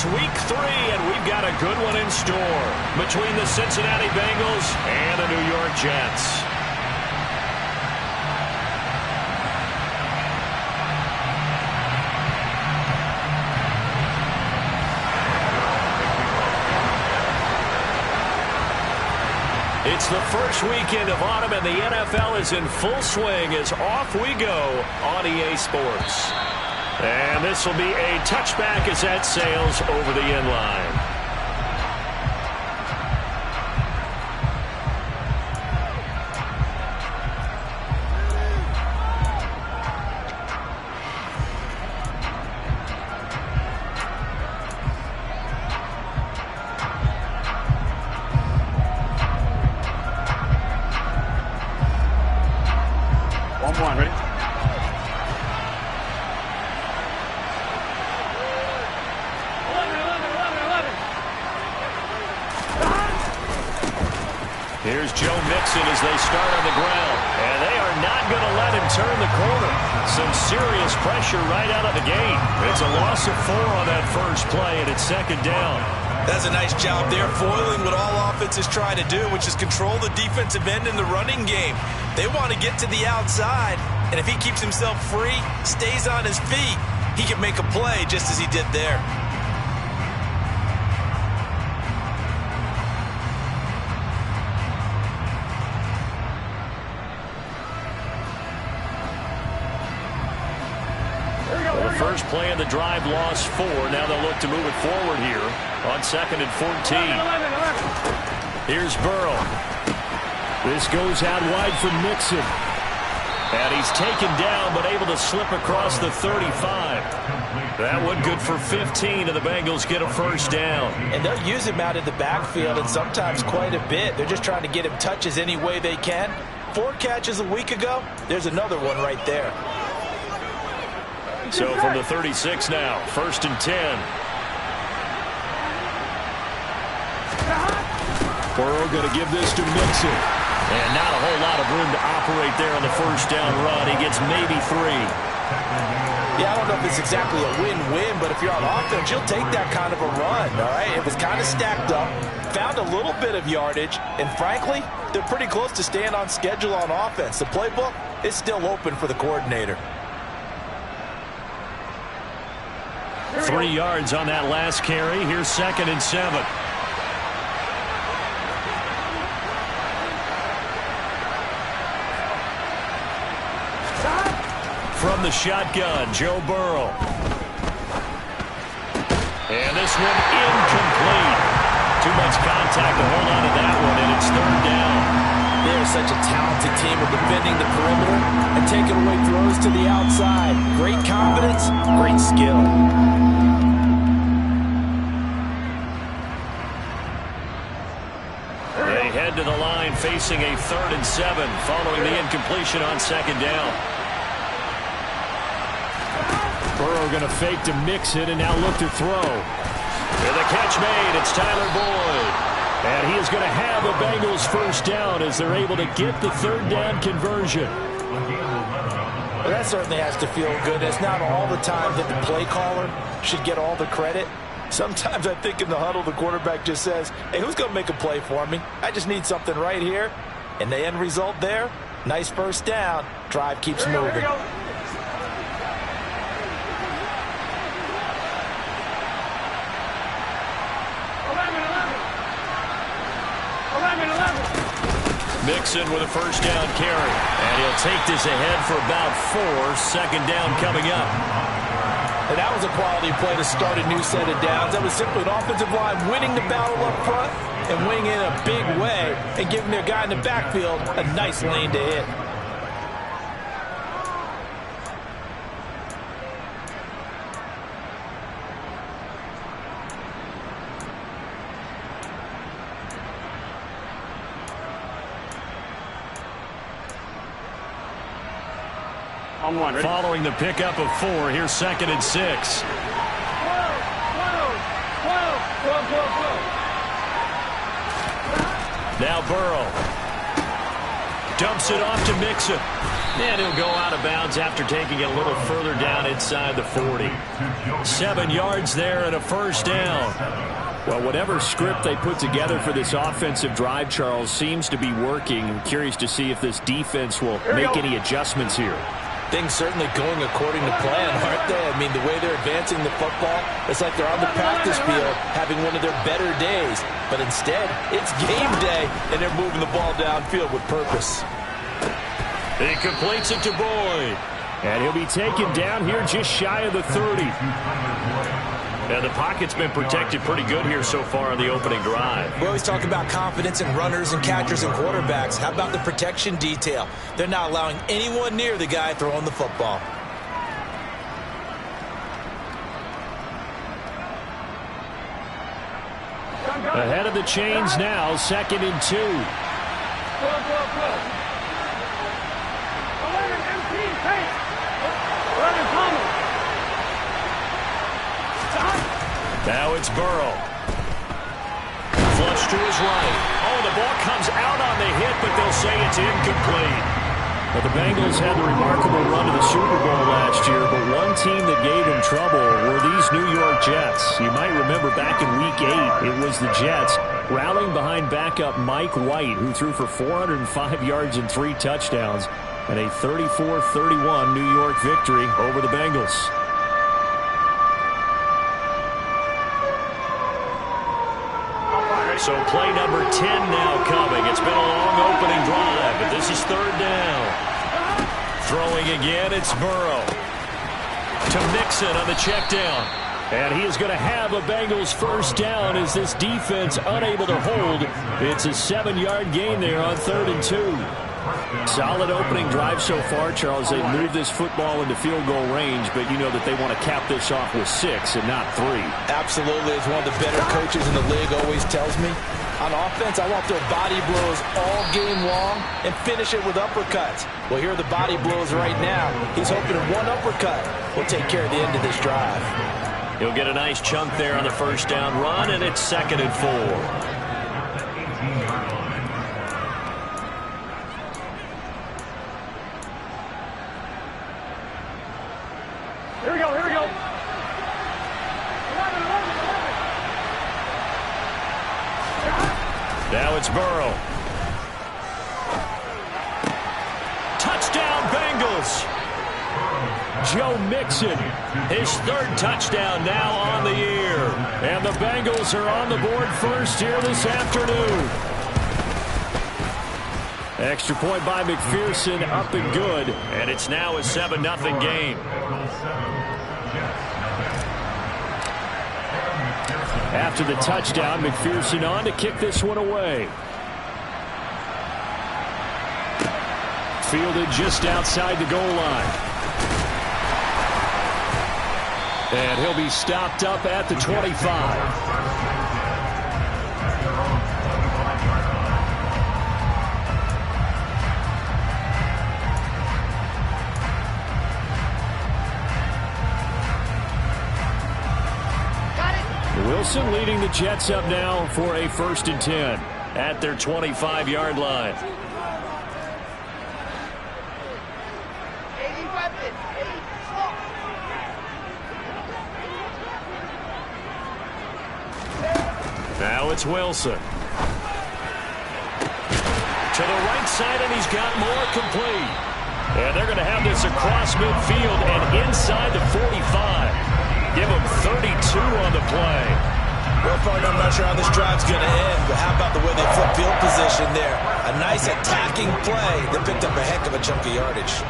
It's week 3, and we've got a good one in store between the Cincinnati Bengals and the New York Jets. It's the first weekend of autumn, and the NFL is in full swing as off we go on EA Sports. And this will be a touchback as that sails over the end line. Ready? Here's Joe Mixon as they start on the ground. And they are not going to let him turn the corner. Some serious pressure right out of the gate. It's a loss of 4 on that first play, and it's second down. That's a nice job there, foiling what all offenses try to do, which is control the defensive end in the running game. They want to get to the outside, and if he keeps himself free, stays on his feet, he can make a play just as he did there. The first play of the drive lost 4. Now they'll look to move it forward here on 2nd and 14. Here's Burrow. This goes out wide for Mixon. And he's taken down but able to slip across the 35. That one good for 15, and the Bengals get a first down. And they'll use him out in the backfield, and sometimes quite a bit. They're just trying to get him touches any way they can. 4 catches a week ago. There's another one right there. So from the 36 now, 1st and 10. Burrow going to give this to Mixon. And not a whole lot of room to operate there on the first down run. He gets maybe 3. Yeah, I don't know if it's exactly a win-win, but if you're on offense, you'll take that kind of a run, all right? It was kind of stacked up, found a little bit of yardage, and frankly, they're pretty close to staying on schedule on offense. The playbook is still open for the coordinator. 3 yards on that last carry. Here's 2nd and 7. From the shotgun, Joe Burrow. And this one incomplete. Too much contact to hold on to that one, and it's 3rd down. They're such a talented team of defending the perimeter and taking away throws to the outside. Great confidence, great skill. They head to the line facing a 3rd and 7 following the incompletion on 2nd down. Burrow going to fake to Mixon and now look to throw. And the catch made. It's Tyler Boyd. And he is going to have the Bengals first down as they're able to get the 3rd down conversion. Well, that certainly has to feel good. It's not all the time that the play caller should get all the credit. Sometimes I think in the huddle, the quarterback just says, hey, who's going to make a play for me? I just need something right here. And the end result there, nice first down. Drive keeps moving. Mixon with a first down carry. And he'll take this ahead for about 4. 2nd down coming up. And that was a quality play to start a new set of downs. That was simply an offensive line winning the battle up front and winning in a big way and giving their guy in the backfield a nice lane to hit. On 1, ready? Following the pickup of 4, here's 2nd and 6. Now Burrow dumps it off to Mixon. And he'll go out of bounds after taking it a little further down inside the 40. 7 yards there and a first down. Well, whatever script they put together for this offensive drive, Charles, seems to be working. I'm curious to see if this defense will make any adjustments here. Things certainly going according to plan, aren't they? I mean, the way they're advancing the football, it's like they're on the practice field having one of their better days. But instead, it's game day, and they're moving the ball downfield with purpose. He completes it to Boyd. And he'll be taken down here just shy of the 30. And the pocket's been protected pretty good here so far on the opening drive. We always talk about confidence in runners and catchers and quarterbacks. How about the protection detail? They're not allowing anyone near the guy throwing the football. Ahead of the chains now, 2nd and 2. Now it's Burrow. Flush to his right. Oh, the ball comes out on the hit, but they'll say it's incomplete. But the Bengals had the remarkable run to the Super Bowl last year, but one team that gave them trouble were these New York Jets. You might remember back in Week 8, it was the Jets rallying behind backup Mike White, who threw for 405 yards and 3 touchdowns, and a 34-31 New York victory over the Bengals. So play number 10 now coming. It's been a long opening drive, but this is 3rd down. Throwing again, it's Burrow. To Mixon on the check down. And he is going to have a Bengals first down as this defense unable to hold. It's a 7-yard gain there on 3rd and 2. Solid opening drive so far, Charles. They've moved this football into field goal range, but you know that they want to cap this off with 6 and not 3. Absolutely. As one of the better coaches in the league always tells me, on offense, I want their body blows all game long and finish it with uppercuts. Well, here are the body blows right now. He's hoping that one uppercut will take care of the end of this drive. He'll get a nice chunk there on the first down run, and it's 2nd and 4. Here we go, here we go. Now it's Burrow. Touchdown, Bengals. Joe Mixon, his 3rd touchdown now on the year. And the Bengals are on the board first here this afternoon. Extra point by McPherson, up and good. And it's now a 7-0 game. After the touchdown, McPherson on to kick this one away. Fielded just outside the goal line. And he'll be stopped up at the 25. Wilson leading the Jets up now for a 1st and 10 at their 25-yard line. Now it's Wilson. To the right side, and he's got more complete. And they're going to have this across midfield and inside the 45. Give him 32 on the play. Well, partner, I'm not sure how this drive's going to end, but how about the way they flip field position there? A nice attacking play that picked up a heck of a chunk of yardage.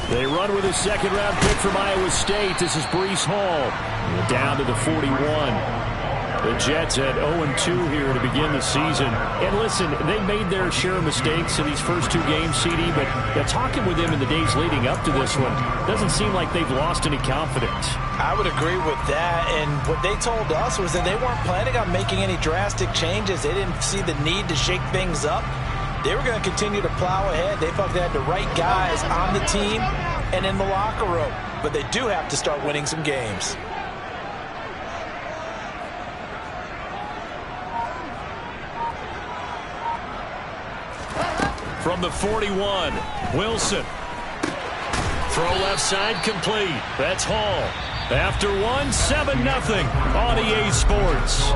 They run with a 2nd-round pick from Iowa State. This is Breece Hall. Down to the 41. The Jets at 0-2 here to begin the season. And listen, they made their share of mistakes in these first 2 games, CD, but talking with them in the days leading up to this one, doesn't seem like they've lost any confidence. I would agree with that, and what they told us was that they weren't planning on making any drastic changes. They didn't see the need to shake things up. They were going to continue to plow ahead. They felt they had the right guys on the team and in the locker room, but they do have to start winning some games. from the 41. Wilson. Throw left side complete. That's Hall. After one, 7-0 on EA Sports.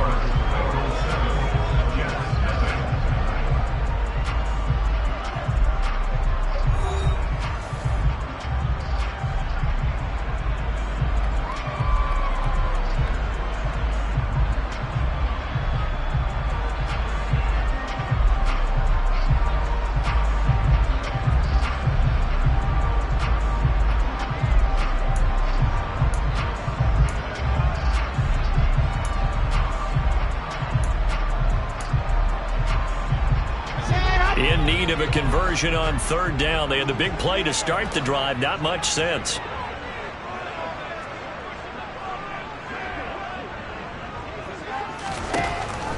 In need of a conversion on third down. They had the big play to start the drive. Not much sense.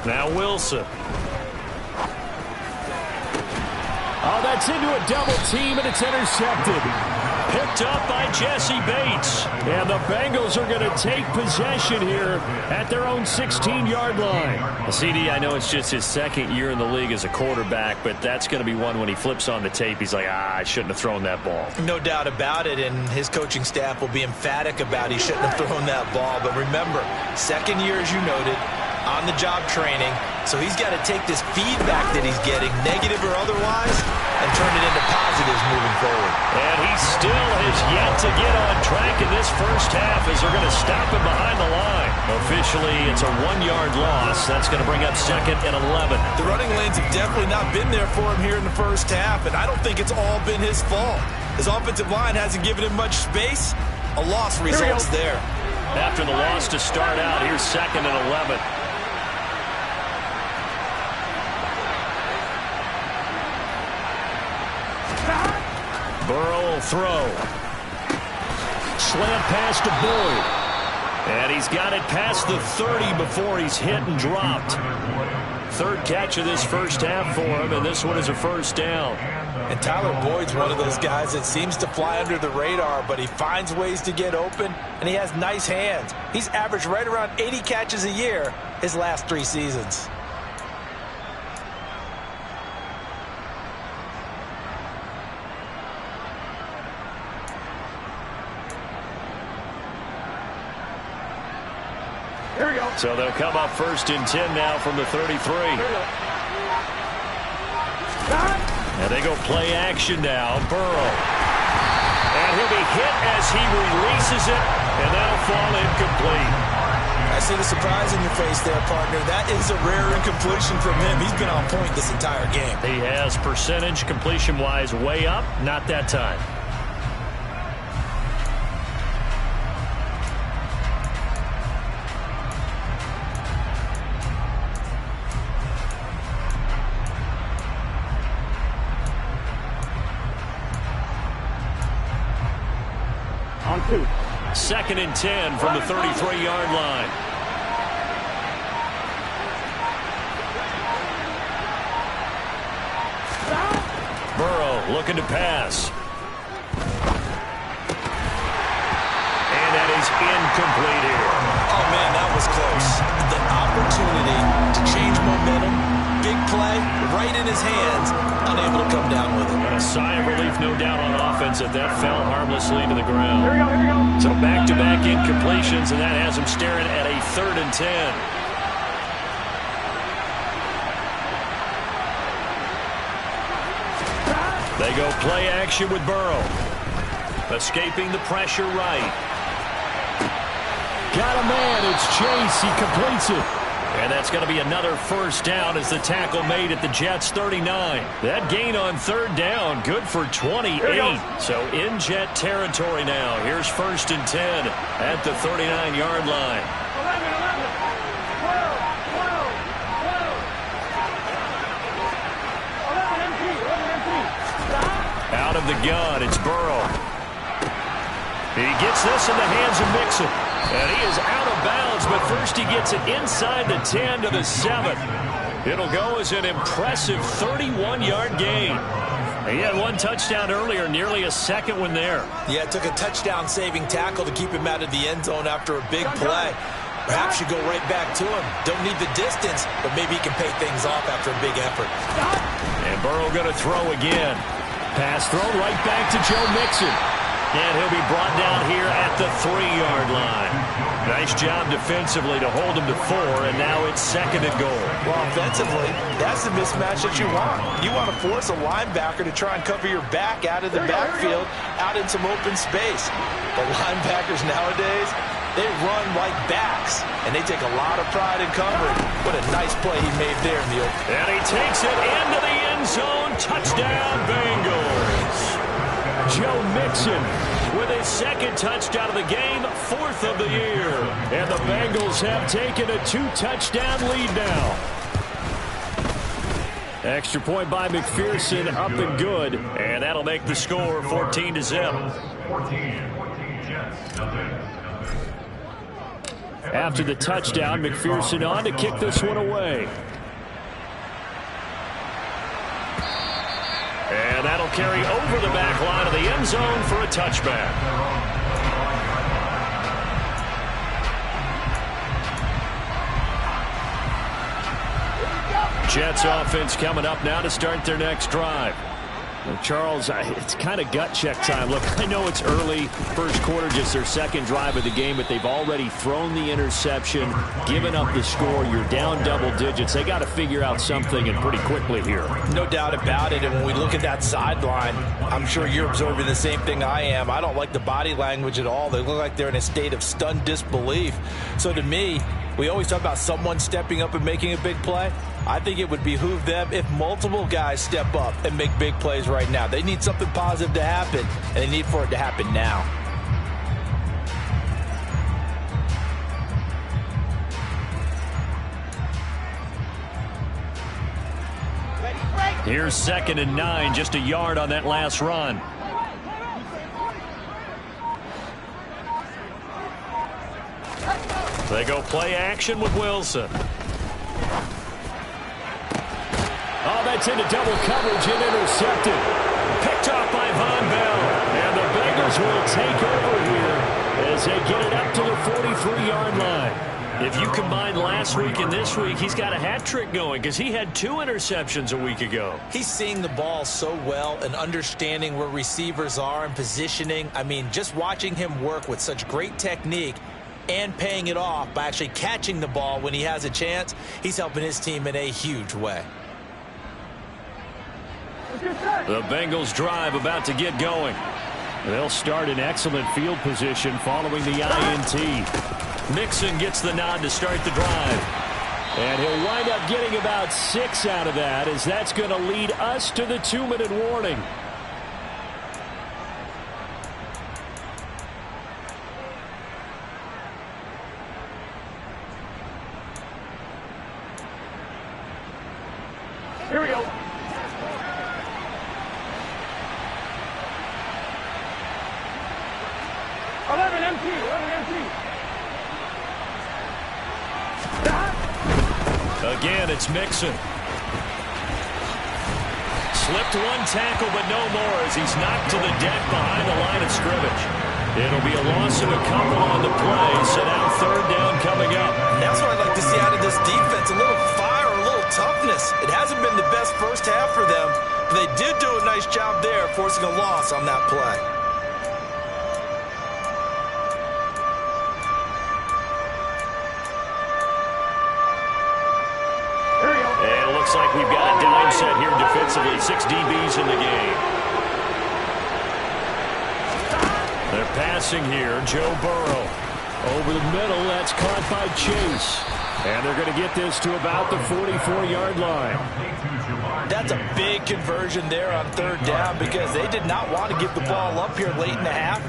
Now Wilson. Oh, that's into a double team, and it's intercepted. Picked up by Jesse Bates. And the Bengals are going to take possession here at their own 16-yard line. CD, I know it's just his second year in the league as a quarterback, but that's going to be one when he flips on the tape. He's like, I shouldn't have thrown that ball. No doubt about it, and his coaching staff will be emphatic about he shouldn't have thrown that ball. But remember, second year, as you noted, on-the-job training. So he's got to take this feedback that he's getting, negative or otherwise, and turn it into positives moving forward. And he still has yet to get on track in this first half as they're going to stop him behind the line. Officially, it's a 1-yard loss. That's going to bring up 2nd and 11. The running lanes have definitely not been there for him here in the first half, and I don't think it's all been his fault. His offensive line hasn't given him much space. A loss results there. After the loss to start out, here's 2nd and 11. Burrow will throw. Slant pass to Boyd. And he's got it past the 30 before he's hit and dropped. Third catch of this first half for him, and this one is a first down. And Tyler Boyd's one of those guys that seems to fly under the radar, but he finds ways to get open, and he has nice hands. He's averaged right around 80 catches a year his last 3 seasons. Here we go. So they'll come up 1st and 10 now from the 33. And they go play action now. Burrow. And he'll be hit as he releases it, and that'll fall incomplete. I see the surprise in your face there, partner. That is a rare incompletion from him. He's been on point this entire game. He has percentage completion-wise way up. Not that time. On 2. 2nd and 10 from the 33-yard line. Burrow looking to pass. And that is incomplete here. Oh, man, that was close. The opportunity to change momentum, big play, right in his hands, unable to come down with it. And a sigh of relief, no doubt, on offense that fell harmlessly to the ground. Here we go, here we go. So back-to-back incompletions, and that has him staring at a 3rd and 10. They go play action with Burrow. Escaping the pressure right. Got a man. It's Chase. He completes it. And that's going to be another first down as the tackle made at the Jets' 39. That gain on 3rd down, good for 28. So in Jet territory now. Here's 1st and 10 at the 39-yard line. 11, 12, 12. Out of the gun, it's Burrow. He gets this in the hands of Mixon. And he is out of bounds, but first he gets it inside the 10 to the 7. It'll go as an impressive 31-yard gain. He had 1 touchdown earlier, nearly a 2nd one there. Yeah, it took a touchdown-saving tackle to keep him out of the end zone after a big play. Perhaps you go right back to him. Don't need the distance, but maybe he can pay things off after a big effort. And Burrow going to throw again. Pass thrown right back to Joe Mixon. And he'll be brought down here at the 3-yard line. Nice job defensively to hold him to 4, and now it's 2nd and goal. Well, offensively, that's the mismatch that you want. You want to force a linebacker to try and cover your back out of the backfield, out in some open space. The linebackers nowadays, they run like backs, and they take a lot of pride in covering. What a nice play he made there, Neil. And he takes it into the end zone. Touchdown, Bengals. Joe Mixon with his 2nd touchdown of the game, 4th of the year. And the Bengals have taken a 2-touchdown lead now. Extra point by McPherson, up and good. And that'll make the score 14-0. After the touchdown, McPherson on to kick this one away. And that'll carry over the back line of the end zone for a touchback. Jets offense coming up now to start their next drive. Well, Charles, it's kind of gut check time. Look, I know it's early, first quarter, just their 2nd drive of the game, but they've already thrown the interception, given up the score. You're down double digits. They got to figure out something, and pretty quickly here. No doubt about it, and when we look at that sideline, I'm sure you're observing the same thing I am. I don't like the body language at all. They look like they're in a state of stunned disbelief. So to me, we always talk about someone stepping up and making a big play. I think it would behoove them if multiple guys step up and make big plays right now. They need something positive to happen, and they need for it to happen now. Here's 2nd and 9, just a yard on that last run. They go play action with Wilson. Oh, that's into double coverage and intercepted. Picked off by Von Bell. And the Bengals will take over here as they get it up to the 43-yard line. If you combine last week and this week, he's got a hat trick going because he had 2 interceptions a week ago. He's seeing the ball so well and understanding where receivers are and positioning. I mean, just watching him work with such great technique and paying it off by actually catching the ball when he has a chance, he's helping his team in a huge way. The Bengals drive about to get going. They'll start in excellent field position following the INT. Mixon gets the nod to start the drive. And he'll wind up getting about 6 out of that, as that's going to lead us to the 2-minute warning. Here we go. Again, it's Mixon. Slipped one tackle, but no more as he's knocked to the deck behind the line of scrimmage. It'll be a loss of a couple on the play, so now 3rd down coming up. And that's what I'd like to see out of this defense, a little fire, a little toughness. It hasn't been the best first half for them, but they did do a nice job there, forcing a loss on that play. Looks like we've got a dime set here defensively. 6 DBs in the game. They're passing here. Joe Burrow. Over the middle. That's caught by Chase. And they're going to get this to about the 44-yard line. That's a big conversion there on 3rd down because they did not want to give the ball up here late in the half.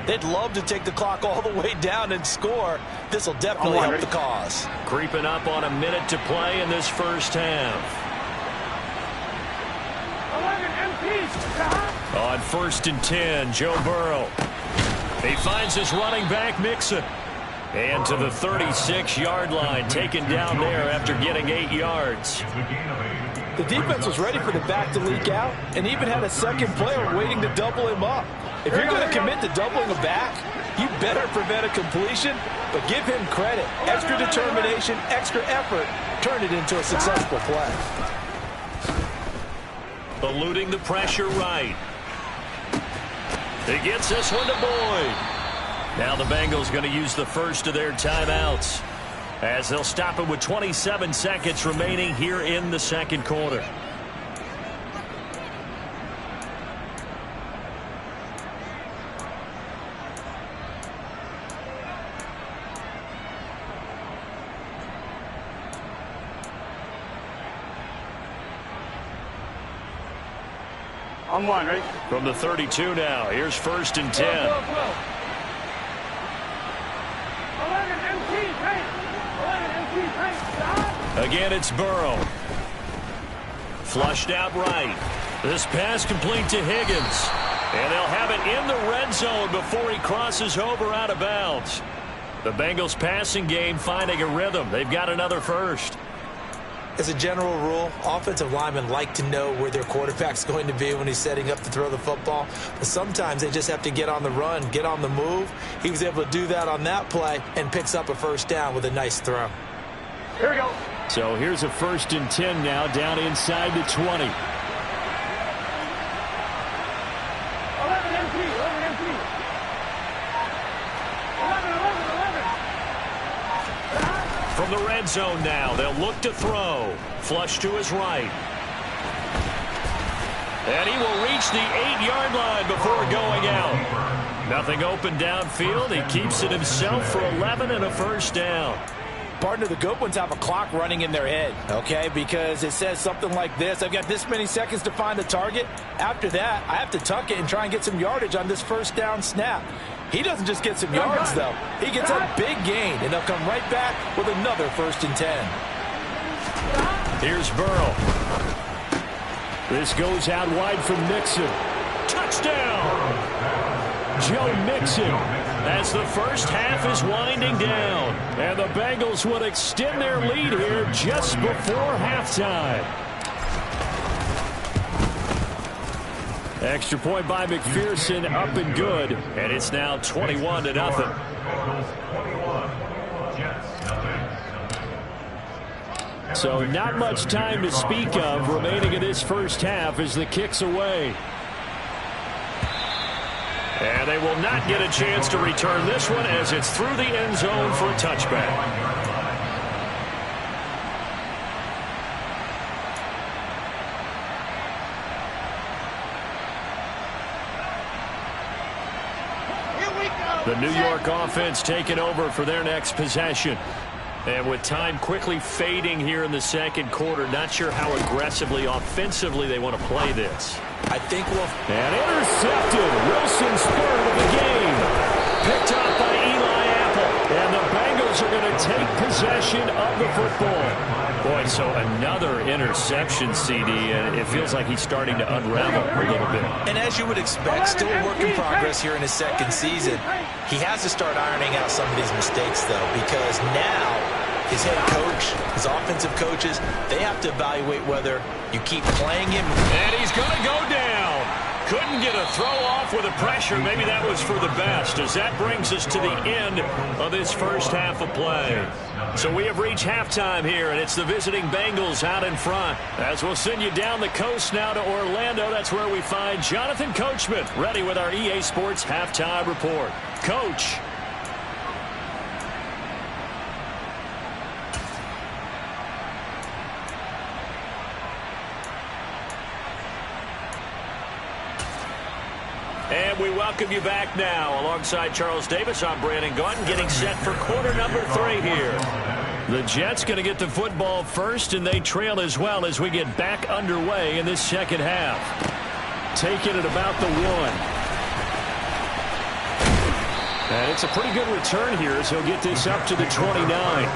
They'd love to take the clock all the way down and score. This will definitely help the cause. Creeping up on a minute to play in this first half. On 1st and 10, Joe Burrow. He finds his running back, Mixon. And to the 36-yard line, taken down there after getting 8 yards. The defense was ready for the back to leak out and even had a second player waiting to double him up. If you're going to commit to doubling a back, You better prevent a completion, but give him credit. Extra determination, extra effort, turn it into a successful play. Eluding the pressure right. He gets this one to Boyd. Now the Bengals going to use the first of their timeouts as they'll stop it with 27 seconds remaining here in the second quarter. On one, ready? From the 32 now, here's 1st and 10. Again, it's Burrow. Flushed out right. This pass complete to Higgins. And they'll have it in the red zone before he crosses over out of bounds. The Bengals passing game finding a rhythm. They've got another first. As a general rule, offensive linemen like to know where their quarterback's going to be when he's setting up to throw the football. But sometimes they just have to get on the run, get on the move. He was able to do that on that play and picks up a first down with a nice throw. Here we go. So here's a 1st and 10 now, down inside the 20. 11 empty. From the red zone now, they'll look to throw. Flush to his right. And he will reach the 8-yard line before going out. Nothing open downfield. He keeps it himself for 11 and a first down. Partner, the good ones have a clock running in their head, okay? Because it says something like this. I've got this many seconds to find the target. After that, I have to tuck it and try and get some yardage on this first down snap. He doesn't just get some yards, though. He gets a big gain, and they'll come right back with another 1st and 10. Here's Burrow. This goes out wide from Mixon. Touchdown! Joe Mixon. As the first half is winding down. And the Bengals would extend their lead here just before halftime. Extra point by McPherson, up and good. And it's now 21-0. So not much time to speak of remaining in this first half as the kick's away. And they will not get a chance to return this one as it's through the end zone for a touchback. The New York offense taking over for their next possession. And with time quickly fading here in the second quarter, not sure how aggressively, offensively they want to play this. I think we'll... And intercepted. Wilson's third of the game. Picked up by Eli Apple. And the Bengals are going to take possession of the football. Boy, so another interception, CD, and it feels like he's starting to unravel a little bit. And as you would expect, still a work in progress here in his second season. He has to start ironing out some of these mistakes, though, because now his head coach, his offensive coaches, they have to evaluate whether you keep playing him. And he's going to go down. Couldn't get a throw off with the pressure. Maybe that was for the best, as that brings us to the end of this first half of play. So we have reached halftime here, and it's the visiting Bengals out in front. As we'll send you down the coast now to Orlando, that's where we find Jonathan Coachman, ready with our EA Sports Halftime Report. Coach. And we welcome you back now. Alongside Charles Davis, I'm Brandon Gaudin, getting set for quarter number 3 here. The Jets going to get the football first, and they trail as well as we get back underway in this second half. Taking it about the 1. And it's a pretty good return here as he'll get this up to the 29.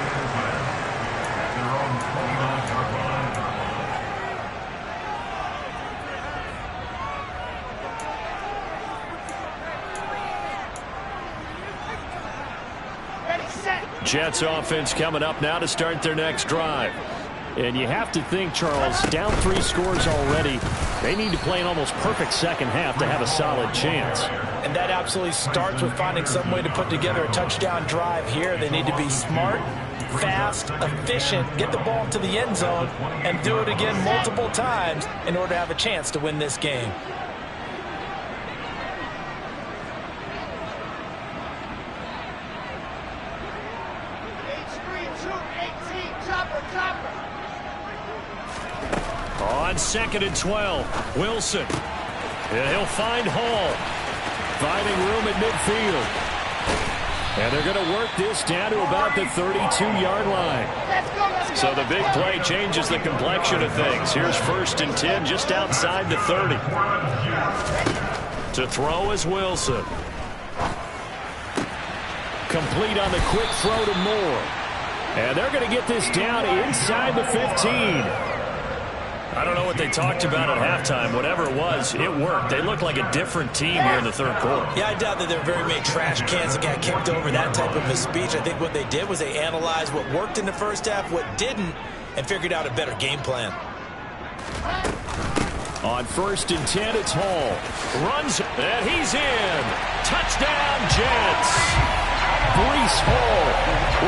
Jets offense coming up now to start their next drive. And you have to think, Charles, down 3 scores already. They need to play an almost perfect second half to have a solid chance. And that absolutely starts with finding some way to put together a touchdown drive here. They need to be smart, fast, efficient, get the ball to the end zone, and do it again multiple times in order to have a chance to win this game. On 2nd and 12, Wilson. And he'll find Hall. Finding room at midfield. And they're going to work this down to about the 32-yard line. So the big play changes the complexion of things. Here's 1st and 10 just outside the 30. To throw is Wilson. Complete on the quick throw to Moore. And they're going to get this down inside the 15. I don't know what they talked about at halftime. Whatever it was, it worked. They look like a different team here in the 3rd quarter. Yeah, I doubt that there are very many trash cans that got kicked over, that type of a speech. I think what they did was they analyzed what worked in the first half, what didn't, and figured out a better game plan. On 1st and 10, it's Hall. Runs, and he's in. Touchdown, Jets. Breece Hall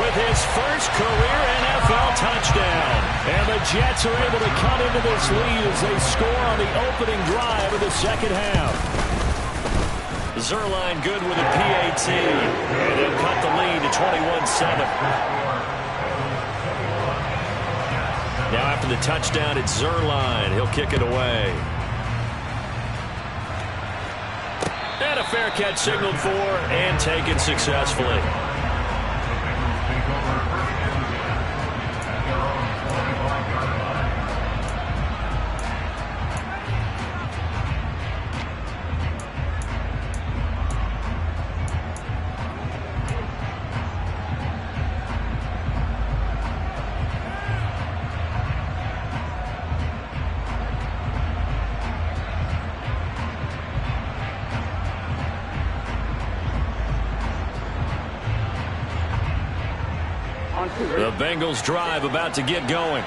with his first career NFL touchdown. And the Jets are able to cut into this lead as they score on the opening drive of the second half. Zuerlein good with a PAT. And they'll cut the lead to 21-7. Now after the touchdown, it's Zuerlein. He'll kick it away. And a fair catch signaled for and taken successfully. The Bengals drive about to get going.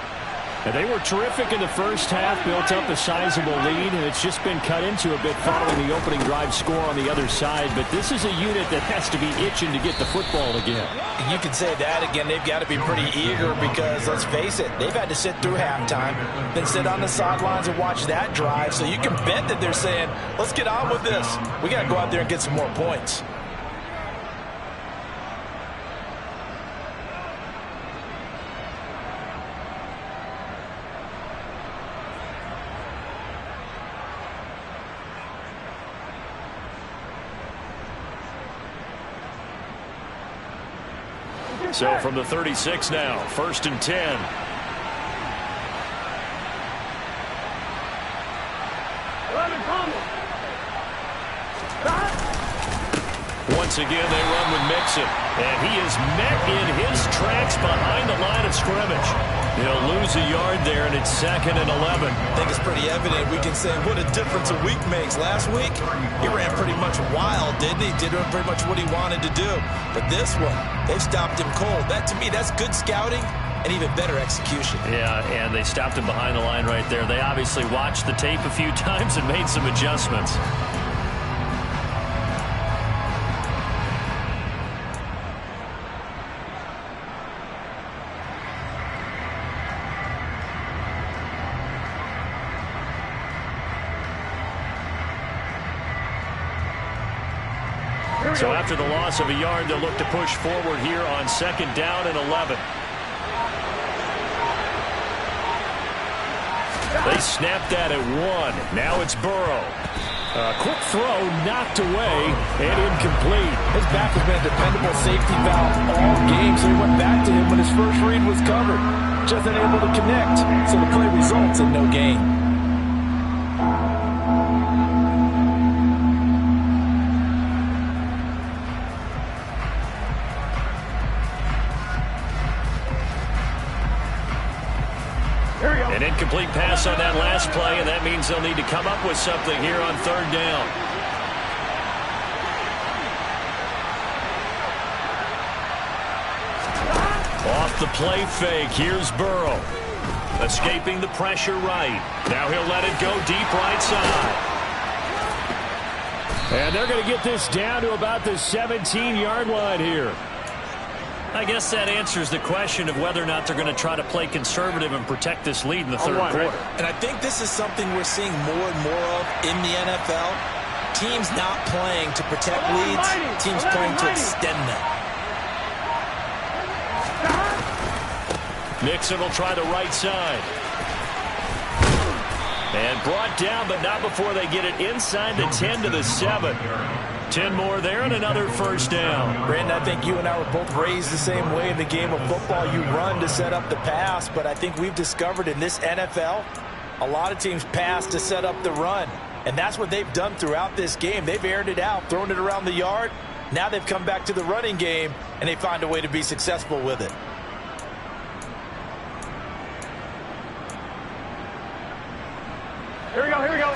And they were terrific in the first half, built up a sizable lead, and it's just been cut into a bit following the opening drive score on the other side. But this is a unit that has to be itching to get the football again. You could say that again. They've got to be pretty eager because, let's face it, they've had to sit through halftime, then sit on the sidelines and watch that drive. So you can bet that they're saying, let's get on with this. We got to go out there and get some more points. So from the 36 now, 1st and 10. Once again, they run with Mixon. And he is met in his tracks behind the line of scrimmage. He'll lose a yard there, and it's 2nd and 11. I think it's pretty evident. We can say what a difference a week makes. Last week, he ran pretty much wild, didn't he? Did pretty much what he wanted to do. But this one, they've stopped him cold. That, to me, that's good scouting and even better execution. Yeah, and they stopped him behind the line right there. They obviously watched the tape a few times and made some adjustments. So after the loss of a yard, they'll look to push forward here on 2nd down and 11. They snapped that at 1. Now it's Burrow. Quick throw knocked away and incomplete. His back has been a dependable safety valve all game, so he went back to him when his first read was covered. Just unable to connect, so the play results in no gain. An incomplete pass on that last play, and that means they'll need to come up with something here on 3rd down. Off the play fake, here's Burrow. Escaping the pressure right. Now he'll let it go deep right side. And they're going to get this down to about the 17-yard line here. I guess that answers the question of whether or not they're going to try to play conservative and protect this lead in the third quarter. And I think this is something we're seeing more and more of in the NFL. Teams not playing to protect leads, teams playing to extend them. Mixon will try the right side. And brought down, but not before they get it inside the 10 to the 7. 10 more there and another first down. Brandon, I think you and I were both raised the same way in the game of football. You run to set up the pass, but I think we've discovered in this NFL, a lot of teams pass to set up the run. And that's what they've done throughout this game. They've aired it out, thrown it around the yard. Now they've come back to the running game, and they find a way to be successful with it. Here we go, here we go.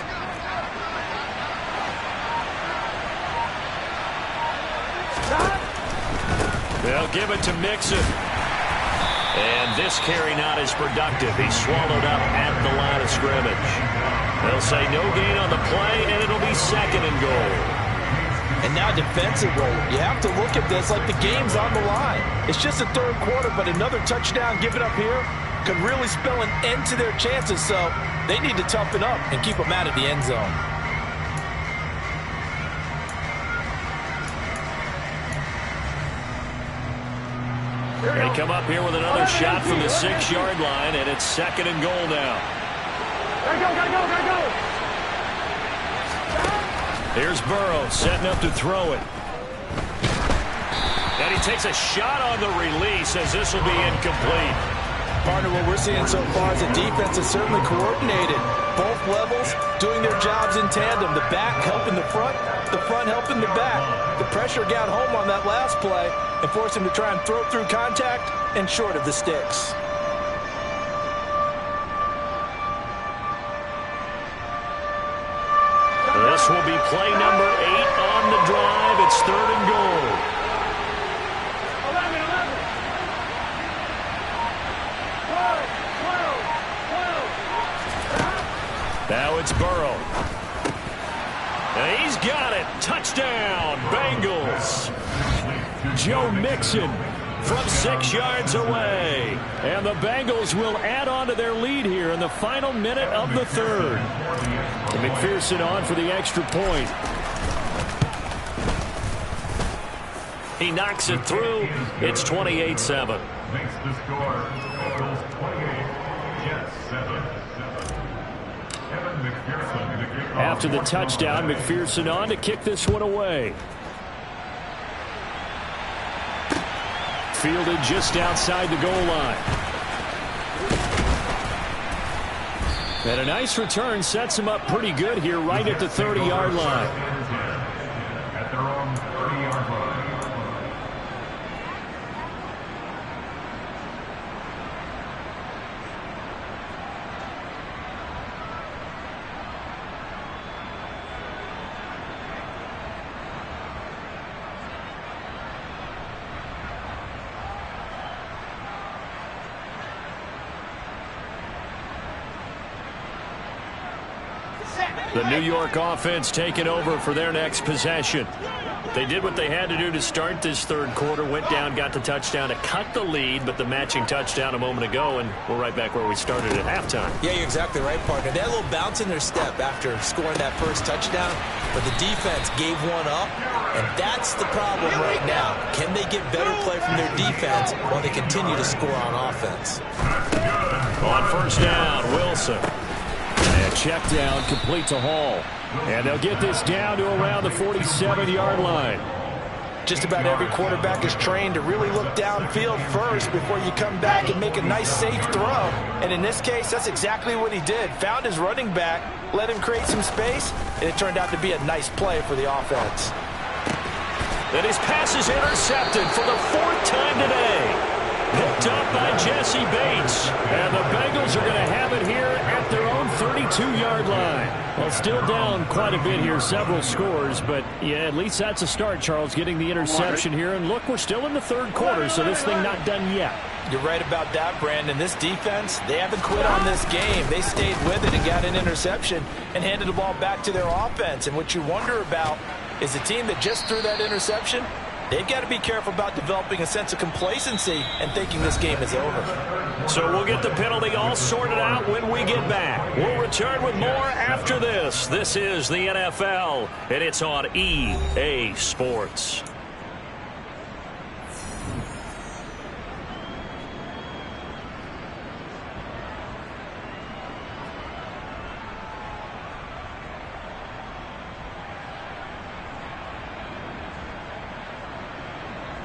They'll give it to Mixon. And this carry not as productive. He's swallowed up at the line of scrimmage. They'll say no gain on the play, and it'll be second and goal. And now defensively, you have to look at this like the game's on the line. It's just the third quarter, but another touchdown given up here could really spell an end to their chances, so they need to toughen up and keep them out of the end zone. They come up here with another shot from the 6-yard line, and it's second and goal now. Gotta go. Here's Burrow setting up to throw it. And he takes a shot on the release as this will be incomplete. Partner, what we're seeing so far is the defense is certainly coordinated. Both levels doing their jobs in tandem. The back helping the front helping the back. The pressure got home on that last play and forced him to try and throw through contact and short of the sticks. This will be play number 8 on the drive. It's third and goal. 11. Now it's Burrow. And he's got it. Touchdown, Bengals. Joe Mixon From 6 yards away. And the Bengals will add on to their lead here in the final minute of the third. And McPherson on for the extra point. He knocks it through. It's 28-7. Makes the score. Bengals 28, Jets 7. Evan McPherson to kick off. After the touchdown, McPherson on to kick this one away. Fielded just outside the goal line. And a nice return sets him up pretty good here right at the 30-yard line. At their own 30-yard line. The New York offense taking over for their next possession. They did what they had to do to start this third quarter. Went down, got the touchdown to cut the lead, but the matching touchdown a moment ago, and we're right back where we started at halftime. Yeah, you're exactly right, partner. They had a little bounce in their step after scoring that first touchdown, but the defense gave one up, and that's the problem right now. Can they get better play from their defense while they continue to score on offense? On first down, Wilson. And check down complete to Hall. And they'll get this down to around the 47-yard line. Just about every quarterback is trained to really look downfield first before you come back and make a nice, safe throw. And in this case, that's exactly what he did. Found his running back, let him create some space, and it turned out to be a nice play for the offense. And his pass is intercepted for the 4th time today. Picked up by Jesse Bates. And the Bengals are going to have it here at their own 32-yard line. Well, still down quite a bit here, several scores, but yeah, at least that's a start, Charles, getting the interception here. And look, we're still in the third quarter, so this thing not done yet. You're right about that, Brandon. This defense, they haven't quit on this game. They stayed with it and got an interception and handed the ball back to their offense. And what you wonder about is a team that just threw that interception, they've got to be careful about developing a sense of complacency and thinking this game is over. So we'll get the penalty all sorted out when we get back. We'll return with more after this. This is the NFL, and it's on EA Sports.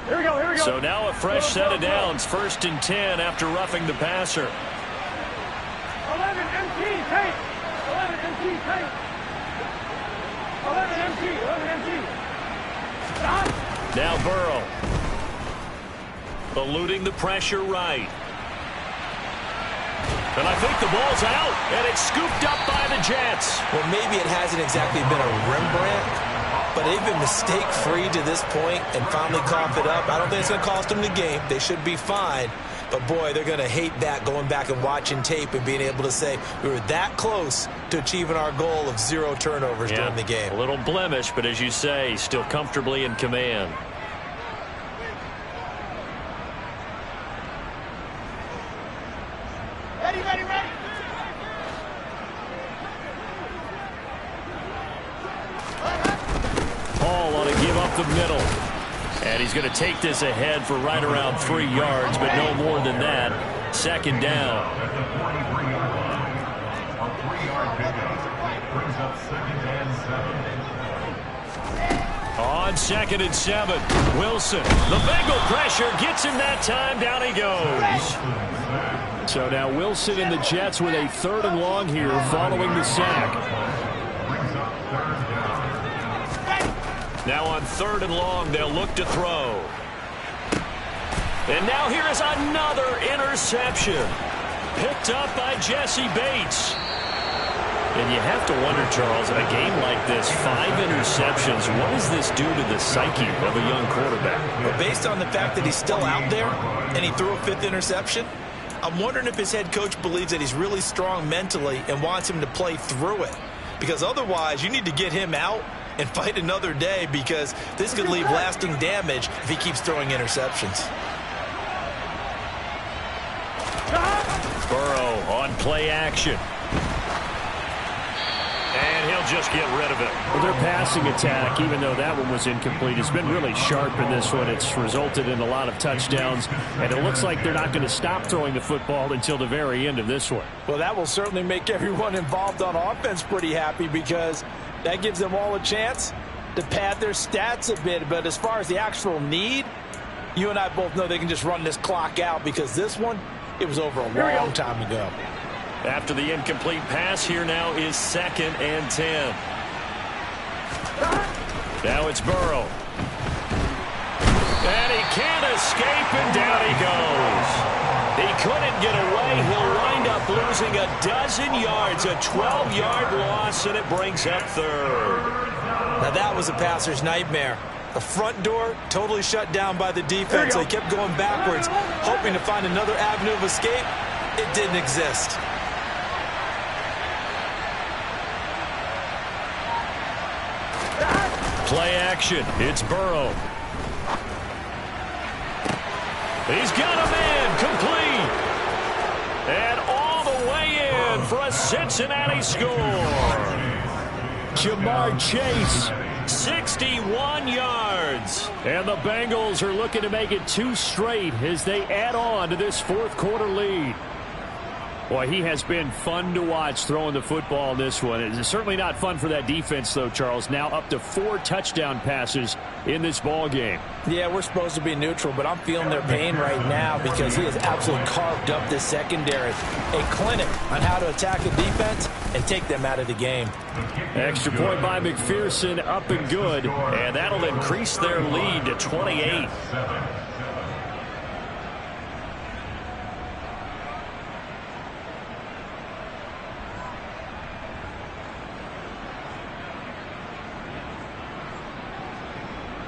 Here we go, here we go. So now a fresh set of downs, 1st and 10 after roughing the passer. 11 MT, take. 11 MT, take. 11 MT, 11 MT. Stop. Now Burrow. Eluding the pressure right. And I think the ball's out, and it's scooped up by the Jets. Well, maybe it hasn't exactly been a Rembrandt, but they've been mistake-free to this point and finally coughed it up. I don't think it's going to cost them the game. They should be fine. But, boy, they're going to hate that, going back and watching tape and being able to say we were that close to achieving our goal of 0 turnovers during the game. A little blemish, but as you say, still comfortably in command. Ready, ready, ready. Paul on a give up the middle. And he's going to take this ahead for right around 3 yards, but no more than that. 2nd down. At the 43-yard line, a 3-yard pickup brings up 2nd and 7. On 2nd and 7, Wilson. The Bengal pressure gets him that time. Down he goes. So now Wilson and the Jets with a 3rd and long here following the sack. Brings up 3rd down. Now on 3rd and long, they'll look to throw. And now here is another interception. Picked up by Jesse Bates. And you have to wonder, Charles, in a game like this, 5 interceptions, what does this do to the psyche of a young quarterback? But based on the fact that he's still out there and he threw a 5th interception, I'm wondering if his head coach believes that he's really strong mentally and wants him to play through it. Because otherwise, you need to get him out and fight another day, because this could leave lasting damage if he keeps throwing interceptions. Burrow on play action. And he'll just get rid of it. Well, their passing attack, even though that one was incomplete, has been really sharp in this one. It's resulted in a lot of touchdowns, and it looks like they're not going to stop throwing the football until the very end of this one. Well, that will certainly make everyone involved on offense pretty happy, because that gives them all a chance to pad their stats a bit. But as far as the actual need, you and I both know they can just run this clock out, because this one, it was over a long time ago. After the incomplete pass, here now is 2nd and 10. Now it's Burrow. And he can't escape, and down he goes. He couldn't get away. He'll wind up losing a dozen yards, a 12-yard loss, and it brings up 3rd. Now that was a passer's nightmare. The front door totally shut down by the defense. They kept going backwards, hoping to find another avenue of escape. It didn't exist. Play action. It's Burrow. He's got a man complete. And all the way in for a Cincinnati score. Jamar Chase. 61 yards. And the Bengals are looking to make it 2 straight as they add on to this 4th quarter lead. Boy, he has been fun to watch throwing the football in this one. It's certainly not fun for that defense, though, Charles. Now up to 4 touchdown passes in this ball game. Yeah, we're supposed to be neutral, but I'm feeling their pain right now, because he has absolutely carved up this secondary. A clinic on how to attack the defense and take them out of the game. Extra point by McPherson, up and good. And that'll increase their lead to 28.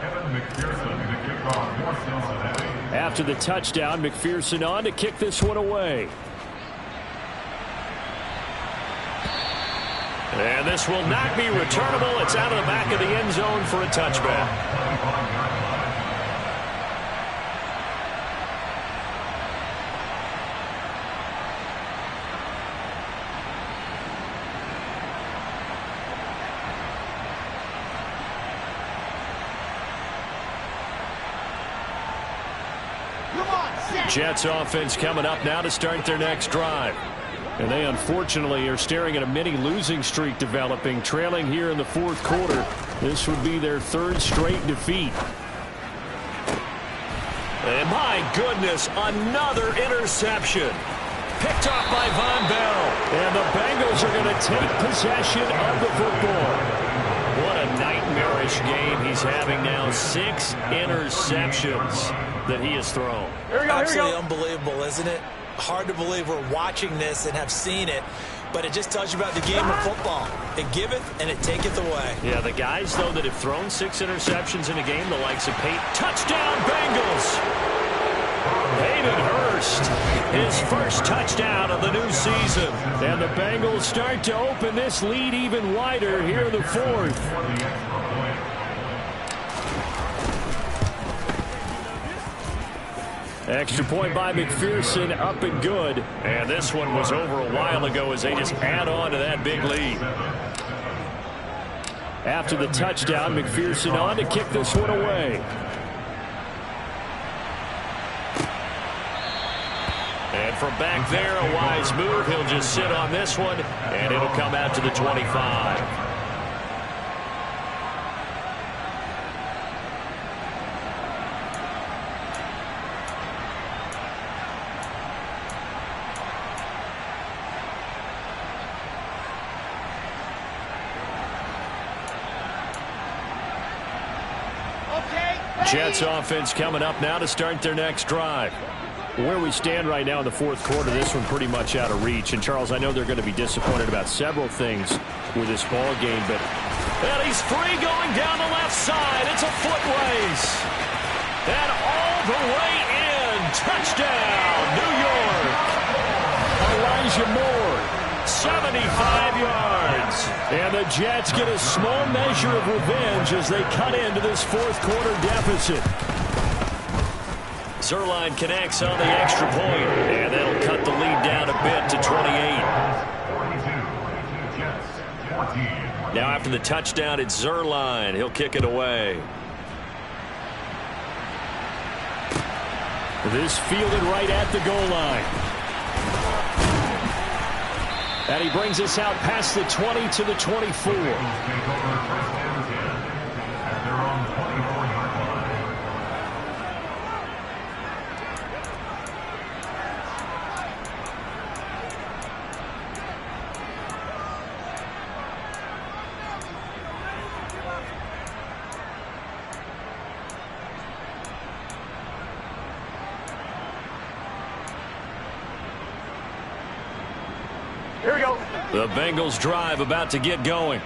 Evan McPherson, the kickoff for Cincinnati. After the touchdown, McPherson on to kick this one away. And this will not be returnable. It's out of the back of the end zone for a touchback. Jets offense coming up now to start their next drive. And they unfortunately are staring at a mini losing streak developing, trailing here in the fourth quarter. This would be their third straight defeat. And my goodness, another interception. Picked off by Von Bell. And the Bengals are going to take possession of the football. What a nightmarish game he's having now. 6 interceptions that he has thrown. Absolutely unbelievable, isn't it? Hard to believe we're watching this and have seen it, but it just tells you about the game of football. It giveth and it taketh away. Yeah, the guys, though, that have thrown 6 interceptions in a game, the likes of Peyton. Touchdown, Bengals! Hayden Hurst, his first touchdown of the new season. And the Bengals start to open this lead even wider here in the fourth. Extra point by McPherson, up and good. And this one was over a while ago as they just add on to that big lead. After the touchdown, McPherson on to kick this one away. And from back there, a wise move. He'll just sit on this one, and it'll come out to the 25. Jets offense coming up now to start their next drive. Where we stand right now in the fourth quarter, this one pretty much out of reach. And, Charles, I know they're going to be disappointed about several things with this ball game, but... And he's free going down the left side. It's a foot race. And all the way in. Touchdown, New York. Elijah Moore. 75 yards. And the Jets get a small measure of revenge as they cut into this fourth quarter deficit. Zuerlein connects on the extra point, and that'll cut the lead down a bit to 28. Now after the touchdown, it's Zuerlein. He'll kick it away. This fielded right at the goal line. And he brings us out past the 20 to the 24. The Bengals drive about to get going.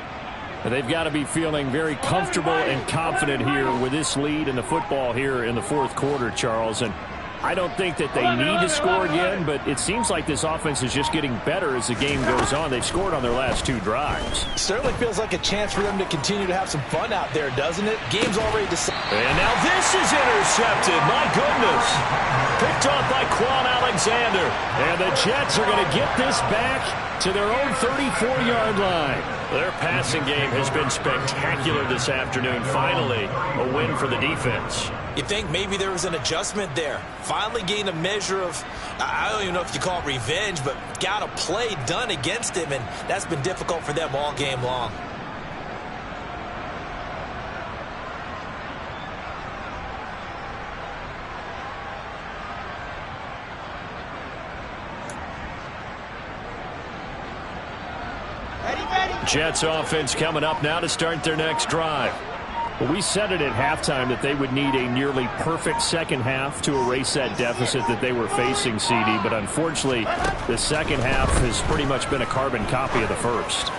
They've got to be feeling very comfortable and confident here with this lead in the football here in the fourth quarter, Charles. And I don't think that they need to score again, but it seems like this offense is just getting better as the game goes on. They've scored on their last 2 drives. Certainly feels like a chance for them to continue to have some fun out there, doesn't it? Game's already decided. And now this is intercepted. My goodness. Picked off by Quan Alexander. And the Jets are going to get this back to their own 34-yard line. Their passing game has been spectacular this afternoon. Finally, a win for the defense. You think maybe there was an adjustment there. Finally gained a measure of, I don't even know if you call it revenge, but got a play done against him, and that's been difficult for them all game long. Jets offense coming up now to start their next drive. Well, we said it at halftime that they would need a nearly perfect second half to erase that deficit that they were facing, CD. But unfortunately, the second half has pretty much been a carbon copy of the first.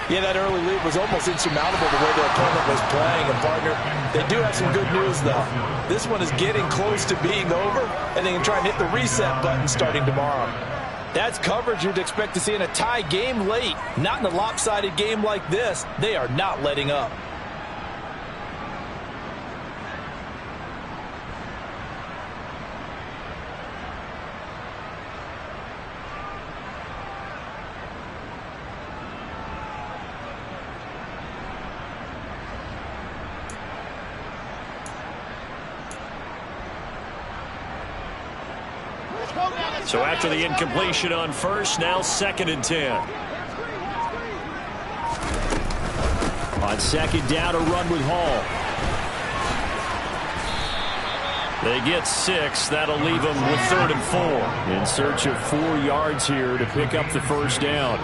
Yeah, that early lead was almost insurmountable the way their opponent was playing. And, partner, They do have some good news, though. This one is getting close to being over, and they can try and hit the reset button starting tomorrow. That's coverage you'd expect to see in a tie game late. Not in a lopsided game like this. They are not letting up. So after the incompletion on first, now 2nd and 10. On 2nd down, a run with Hall. They get 6. That'll leave them with 3rd and 4. In search of 4 yards here to pick up the first down.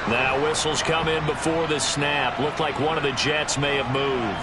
Now whistles come in before the snap. Looked like one of the Jets may have moved.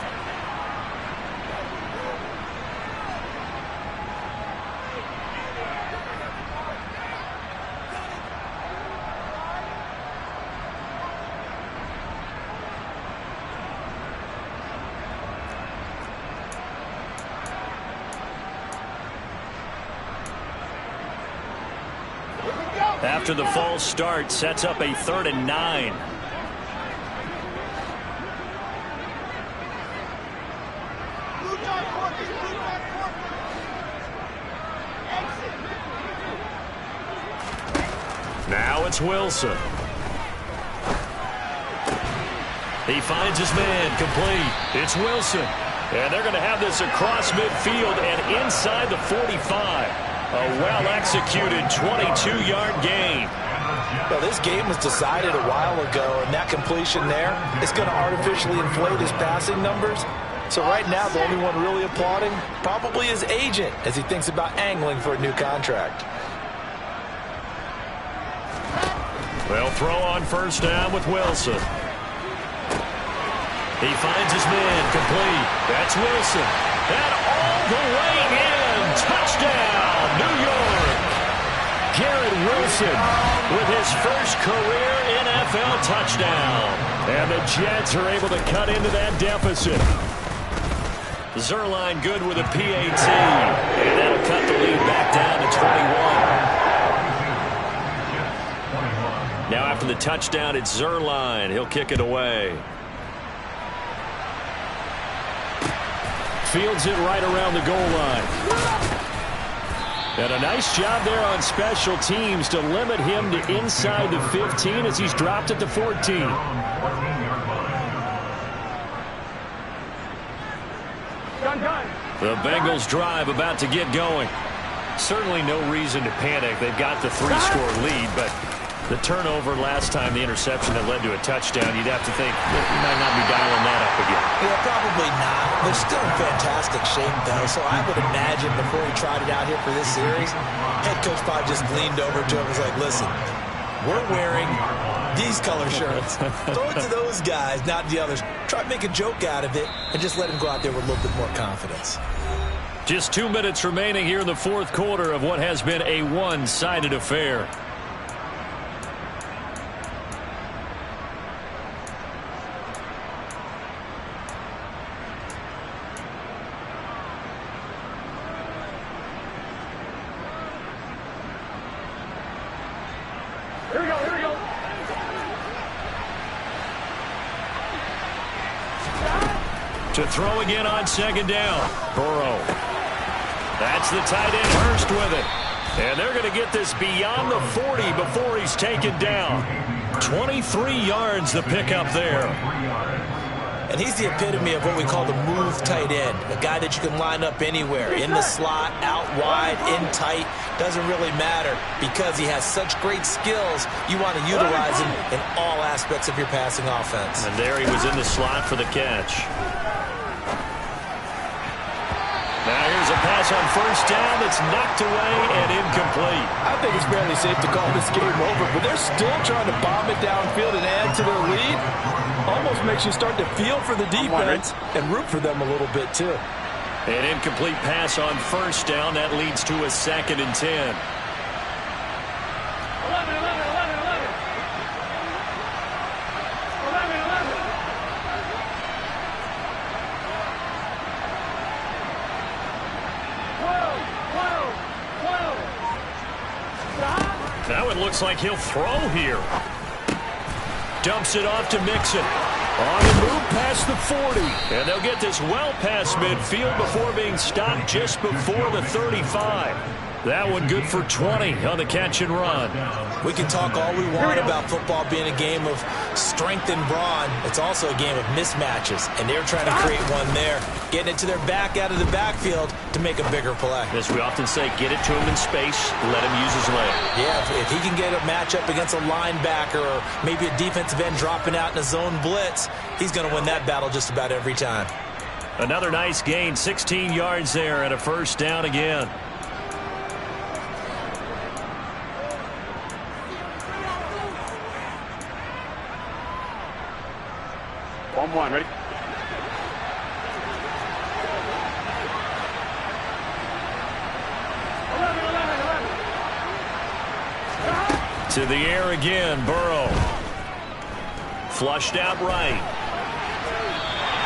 After the false start, sets up a 3rd and 9. Now it's Wilson. He finds his man, complete. It's Wilson. And they're going to have this across midfield and inside the 45. A well-executed 22-yard gain. Well, this game was decided a while ago, and that completion there is going to artificially inflate his passing numbers. So right now, the only one really applauding probably his agent as he thinks about angling for a new contract. They'll throw on first down with Wilson. He finds his man, complete. That's Wilson. And all the way in. Touchdown, New York. Garrett Wilson With his first career NFL touchdown. And the Jets are able to cut into that deficit. Zuerlein good with a PAT. And that'll cut the lead back down to 21. Now after the touchdown, it's Zuerlein. He'll kick it away. Fields it right around the goal line. And a nice job there on special teams to limit him to inside the 15 as he's dropped at the 14. The Bengals drive about to get going. Certainly no reason to panic. They've got the 3-score lead, but the turnover last time, the interception that led to a touchdown, you'd have to think that you might not be dialing that up again. Yeah, probably not. They're still in fantastic shape, though, so I would imagine before he tried it out here for this series, head coach probably just leaned over to him and was like, listen, we're wearing these color shirts. Throw it to those guys, not the others. Try to make a joke out of it and just let him go out there with a little bit more confidence. Just 2 minutes remaining here in the fourth quarter of what has been a one-sided affair. To throw again on second down. Burrow. That's the tight end, Hurst with it. And they're going to get this beyond the 40 before he's taken down. 23 yards the pickup there. And he's the epitome of what we call the move tight end. A guy that you can line up anywhere. In the slot, out wide, in tight. Doesn't really matter because he has such great skills. You want to utilize him in all aspects of your passing offense. And there he was in the slot for the catch. Now here's a pass on first down that's knocked away and incomplete. I think it's fairly safe to call this game over, but they're still trying to bomb it downfield and add to their lead. Almost makes you start to feel for the defense and root for them a little bit too. An incomplete pass on first down. That leads to a 2nd and 10. looks like he'll throw here. Dumps it off to Mixon. On the move past the 40. And they'll get this well past midfield before being stopped just before the 35. That one good for 20 on the catch and run. We can talk all we want about football being a game of strength and brawn. It's also a game of mismatches, and they're trying to create one there, getting it to their back out of the backfield to make a bigger play. As we often say, get it to him in space, let him use his leg. Yeah, if he can get a matchup against a linebacker or maybe a defensive end dropping out in a zone blitz, he's going to win that battle just about every time. Another nice gain, 16 yards there and a first down again. One, ready? To the air again, Burrow. Flushed out right.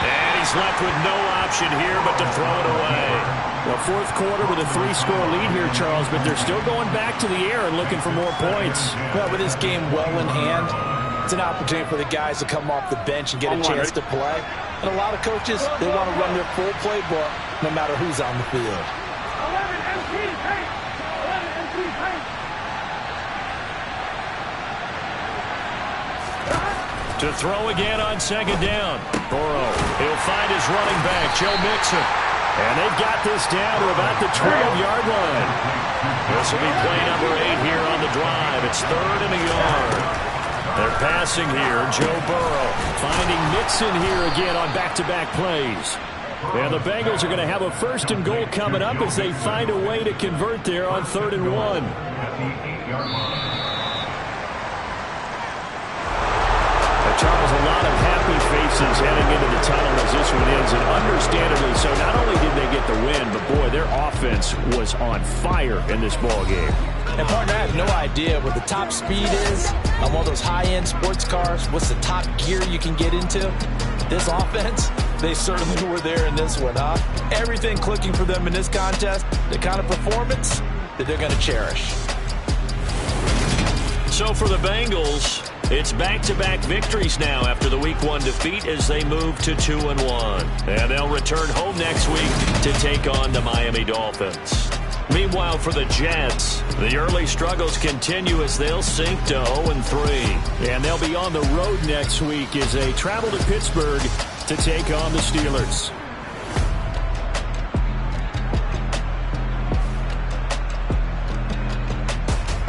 And he's left with no option here but to throw it away. Well, fourth quarter with a 3-score lead here, Charles, but they're still going back to the air and looking for more points. Well, with this game well in hand, it's an opportunity for the guys to come off the bench and get a chance to play. And a lot of coaches, they want to run their full playbook no matter who's on the field. 11 MT, paint! 11 MT, paint! To throw again on second down. Burrow, he'll find his running back, Joe Mixon. And they've got this down to about the 12-yard line. This will be play number 8 here on the drive. It's 3rd and a yard. They're passing here. Joe Burrow finding Mixon here again on back-to-back plays. And the Bengals are going to have a 1st and goal coming up as they find a way to convert there on 3rd and 1. Charles, a lot of happy faces heading into the tunnel as this one ends, and understandably so. Not only did they get the win, but boy, their offense was on fire in this ball game. And partner, I have no idea what the top speed is on one of those high-end sports cars. What's the top gear you can get into? This offense, they certainly were there in this one, huh? Everything clicking for them in this contest, the kind of performance that they're going to cherish. So for the Bengals, it's back-to-back victories now after the Week 1 defeat as they move to 2-1. And they'll return home next week to take on the Miami Dolphins. Meanwhile, for the Jets, the early struggles continue as they'll sink to 0-3. And they'll be on the road next week as they travel to Pittsburgh to take on the Steelers.